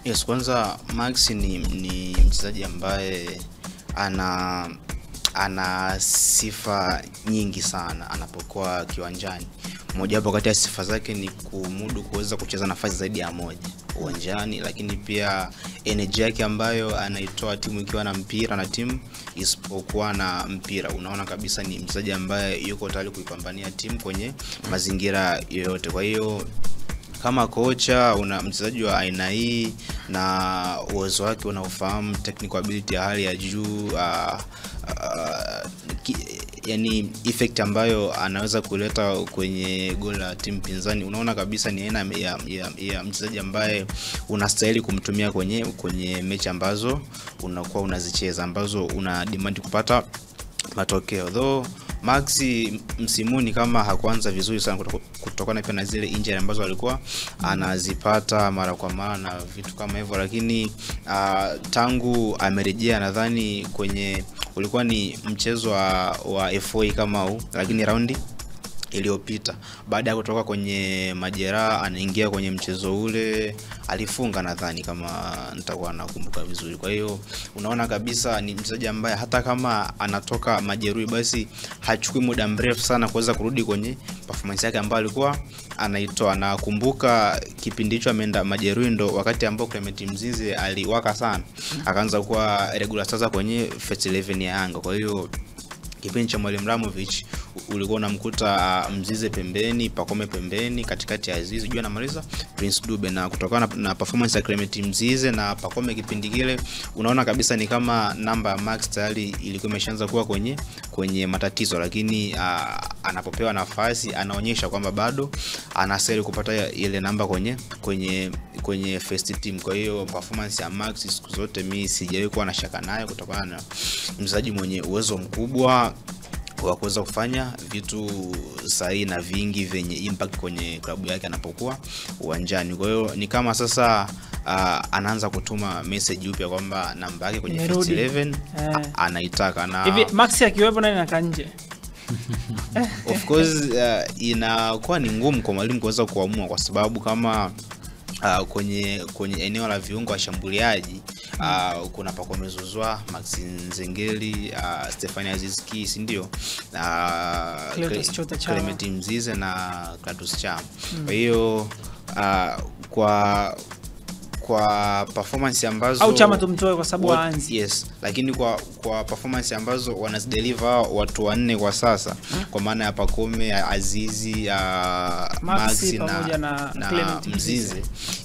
Yes, kwanza Max ni mchezaji ambaye ana ana sifa nyingi sana anapokuwa kiwanjani. Moja wapo kati ya sifa zake ni kumudu kuweza kucheza nafasi zaidi ya moja uwanjani, lakini pia energy yake ambayo anaitoa timu ikiwa na mpira na timu isipokuwa na mpira. Unaona kabisa ni mchezaji ambaye yuko tayari kuipambania timu kwenye mazingira yoyote. Kwa hiyo kama kocha una mchezaji wa aina hii na uwezo wake unaofahamu, technical ability ya hali ya juu, yani effect ambayo anaweza kuleta kwenye goal la timu pinzani, unaona kabisa ni aina ya mchezaji ambaye unastahili kumtumia kwenye mechi ambazo unakuwa unazicheza, ambazo una demand kupata matokeo. Though Max msimuni kama hakuanza vizuri sana kutokana pia na zile injury ambazo alikuwa anazipata mara kwa mara na vitu kama hivyo, lakini tangu amerejea, nadhani kwenye ulikuwa ni mchezo wa FA kama huu, lakini raundi iliyopita baada ya kutoka kwenye majeraha anaingia kwenye mchezo ule, alifunga nadhani kama nitakuwa nakumbuka vizuri. Kwa hiyo unaona kabisa ni mchezaji ambaye hata kama anatoka majeruhi basi hachukui muda mrefu sana kuweza kurudi kwenye performance yake ambayo alikuwa anaitoa. Na kumbuka kipindi hicho ameenda majeruhi ndo wakati ambao Clement Mzize aliwaka sana, akaanza kuwa regular sasa kwenye first 11 ya Yanga. Kwa hiyo kipindi cha Mwalimu Ramovich ulikuwa unamkuta Mzize pembeni, Pacome pembeni, katikati ya Azizi juu anamaliza Prince Dube. Na kutokana na performance ya Clement Mzize na Pacome kipindi kile, unaona kabisa ni kama namba ya Max tayari ilikuwa imeshaanza kuwa kwenye matatizo, lakini anapopewa nafasi anaonyesha kwamba bado anastahili kupata ile namba kwenye first team. Kwa hiyo performance ya Max siku zote mimi sijawahi kuwa na shaka nayo, kutokana na mchezaji mwenye uwezo mkubwa wa kuweza kufanya vitu sahihi na vingi vyenye impact kwenye klabu yake anapokuwa uwanjani. Kwa hiyo ni kama sasa anaanza kutuma message upya kwamba namba yake kwenye first 11 anaitaka. Na hivi Max akiwepo nani anakaa nje? Of course inakuwa ni ngumu kwa mwalimu kuweza kuamua, kwa sababu kama kwenye eneo la viungo washambuliaji kuna Pacome Zouzoua, Max Nzengeli, Stephane Aziz Ki, si ndio, Clement Mzize na Clatous Chama. Kwa hiyo kwa performance ambazo au Chama tumtoe kwa sababu aanzi. Yes, lakini kwa performance ambazo wanazideliver watu wanne kwa sasa, kwa maana ya Pacome, Azizi, Max na Mzize,